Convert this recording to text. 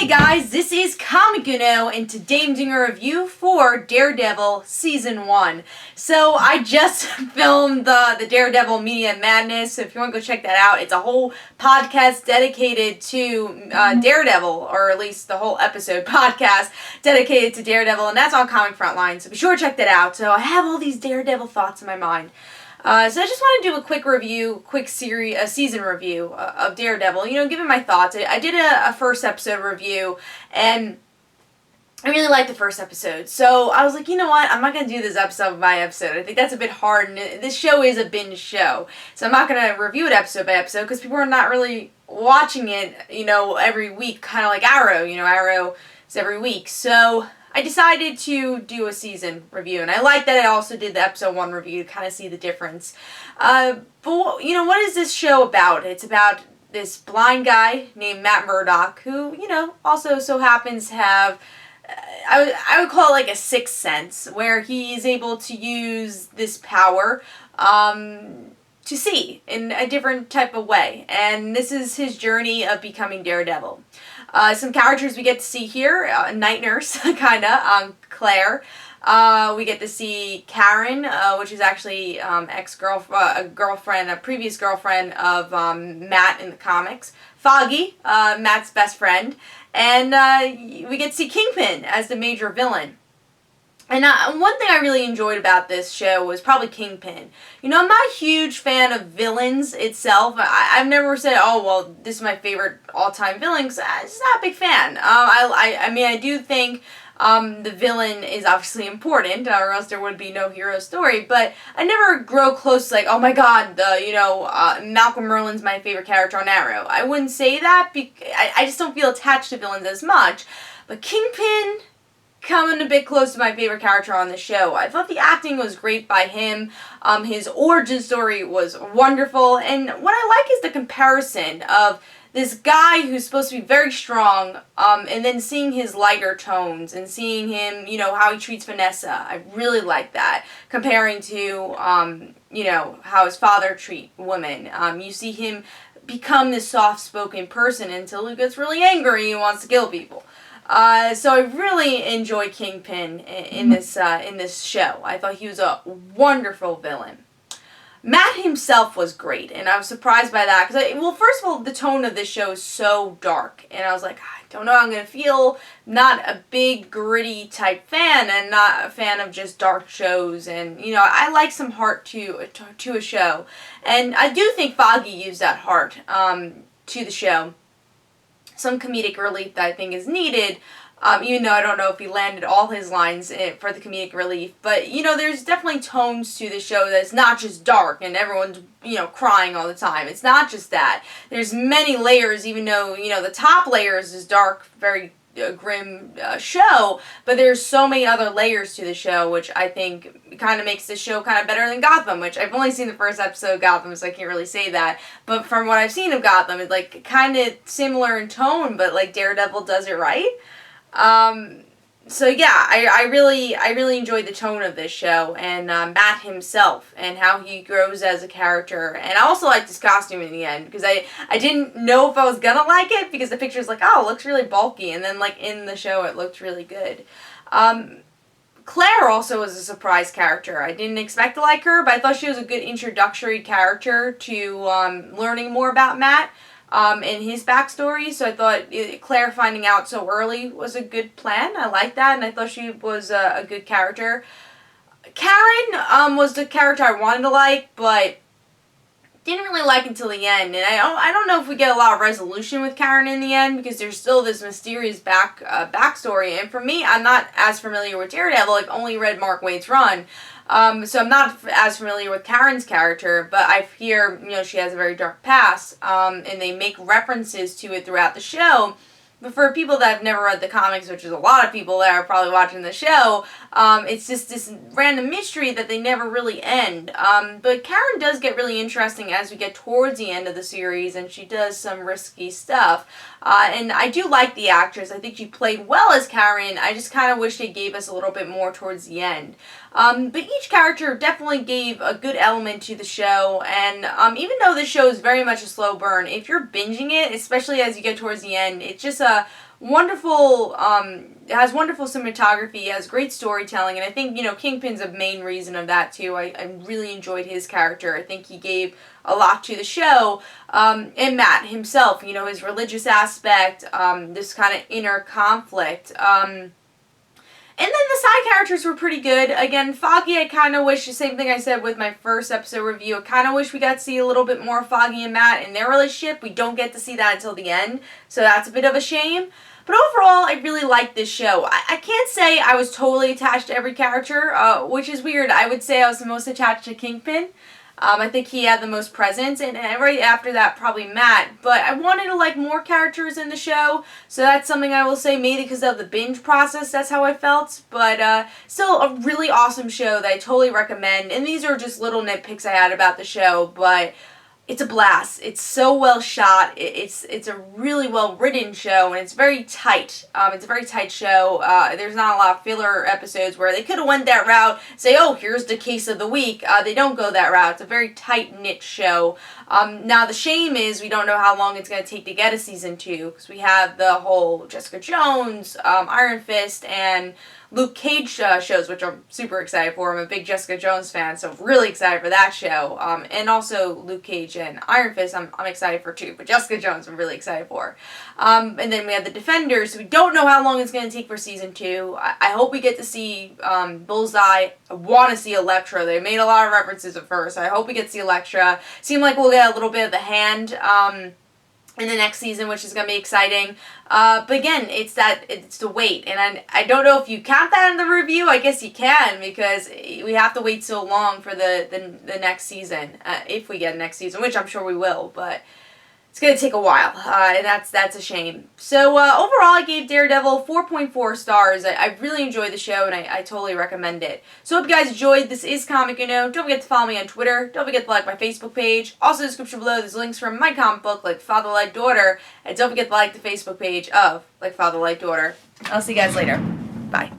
Hey guys, this is Comic Uno, and today I'm doing a review for Daredevil Season 1. So I just filmed the Daredevil Media Madness, so if you want to go check that out, it's a whole podcast dedicated to Daredevil, or at least the whole episode podcast dedicated to Daredevil, and that's on Comic Frontline, so be sure to check that out. So I have all these Daredevil thoughts in my mind. So I just want to do a quick review, a season review of Daredevil, giving my thoughts. I did a first episode review, and I really liked the first episode. So I was like, you know what, I'm not going to do this episode by episode. I think that's a bit hard, and this show is a binge show. So I'm not going to review it episode by episode, because people are not really watching it, every week, kind of like Arrow. Arrow is every week. So I decided to do a season review, and I like that I also did the episode 1 review to kind of see the difference. But, what is this show about? It's about this blind guy named Matt Murdock, who, also so happens to have, I would call it like a sixth sense, where he is able to use this power to see in a different type of way. And this is his journey of becoming Daredevil. Some characters we get to see here, Night Nurse, kinda, Claire. We get to see Karen, which is actually a previous girlfriend of Matt in the comics. Foggy, Matt's best friend. And we get to see Kingpin as the major villain. And one thing I really enjoyed about this show was probably Kingpin. I'm not a huge fan of villains itself. I've never said, oh, well, this is my favorite all-time villain, because I'm just not a big fan. I do think the villain is obviously important, or else there would be no hero story, but I never grow close to, like, oh my god, Malcolm Merlin's my favorite character on Arrow. I wouldn't say that, because I just don't feel attached to villains as much. But Kingpin coming a bit close to my favorite character on the show. I thought the acting was great by him. His origin story was wonderful. And what I like is the comparison of this guy who's supposed to be very strong, and then seeing his lighter tones and seeing him, how he treats Vanessa. I really like that. Comparing to, how his father treats women. You see him become this soft-spoken person until he gets really angry and wants to kill people. So I really enjoy Kingpin in this show. I thought he was a wonderful villain. Matt himself was great, and I was surprised by that, because, first of all, the tone of this show is so dark, and I was like, I don't know how I'm going to feel. Not a big, gritty type fan, and not a fan of just dark shows, and, I like some heart to a show, and I do think Foggy used that heart to the show. Some comedic relief that I think is needed, even though I don't know if he landed all his lines for the comedic relief. But, there's definitely tones to the show that's not just dark and everyone's, crying all the time. It's not just that. There's many layers, even though, the top layers is dark, very grim show, but there's so many other layers to the show, which I think kind of makes this show kind of better than Gotham, which I've only seen the first episode of Gotham, so I can't really say that, but from what I've seen of Gotham, it's like kind of similar in tone, but like Daredevil does it right. So yeah, I really enjoyed the tone of this show, and Matt himself, and how he grows as a character, and I also liked his costume in the end, because I didn't know if I was gonna like it, because the picture's like, oh, it looks really bulky, and then like in the show it looked really good. Claire also was a surprise character. I didn't expect to like her, but I thought she was a good introductory character to learning more about Matt. In his backstory, so I thought Claire finding out so early was a good plan. I liked that, and I thought she was a good character. Karen was the character I wanted to like, but didn't really like until the end, and I don't know if we get a lot of resolution with Karen in the end, because there's still this mysterious backstory, and for me, I'm not as familiar with Daredevil. I've only read Mark Waid's run, so I'm not as familiar with Karen's character, but I hear, she has a very dark past, and they make references to it throughout the show. But for people that have never read the comics, which is a lot of people that are probably watching the show, it's just this random mystery that they never really end. But Karen does get really interesting as we get towards the end of the series, and she does some risky stuff. And I do like the actress. I think she played well as Karen. I just kind of wish they gave us a little bit more towards the end. But each character definitely gave a good element to the show, and even though this show is very much a slow burn, if you're binging it, especially as you get towards the end, it's just a wonderful, it has wonderful cinematography, it has great storytelling, and I think, Kingpin's a main reason of that too. I really enjoyed his character. I think he gave a lot to the show, and Matt himself, his religious aspect, this kind of inner conflict, and then the side characters were pretty good. Again, Foggy, I kind of wish, the same thing I said with my first episode review, I kind of wish we got to see a little bit more Foggy and Matt in their relationship. We don't get to see that until the end, so that's a bit of a shame. But overall, I really liked this show. I can't say I was totally attached to every character, which is weird. I would say I was the most attached to Kingpin. I think he had the most presence, and right after that, probably Matt. But I wanted to like more characters in the show, so that's something I will say, maybe because of the binge process, that's how I felt. But still a really awesome show that I totally recommend. And these are just little nitpicks I had about the show, but it's a blast. It's so well shot. It's a really well written show, and it's very tight. It's a very tight show. There's not a lot of filler episodes where they could have went that route, say, oh, here's the case of the week. They don't go that route. It's a very tight-knit show. Now, the shame is we don't know how long it's going to take to get a season 2, because we have the whole Jessica Jones, Iron Fist, and Luke Cage shows, which I'm super excited for. I'm a big Jessica Jones fan, so I'm really excited for that show. And also Luke Cage and Iron Fist, I'm excited for too. But Jessica Jones, I'm really excited for. And then we have the Defenders. So we don't know how long it's going to take for season 2. I hope we get to see Bullseye. I want to see Elektra. They made a lot of references at first. So I hope we get to see Elektra. Seemed like we'll get a little bit of the Hand in the next season, which is going to be exciting. But again, it's the wait. And I don't know if you count that in the review. I guess you can, because we have to wait so long for the next season. If we get a next season, which I'm sure we will. But it's going to take a while, and that's a shame. So overall, I gave Daredevil 4.4 stars. I really enjoyed the show, and I totally recommend it. So hope you guys enjoyed. This is Comic Uno. Don't forget to follow me on Twitter. Don't forget to like my Facebook page. Also, in the description below, there's links from my comic book, Like Father Like Daughter. And don't forget to like the Facebook page of Like Father Like Daughter. I'll see you guys later. Bye.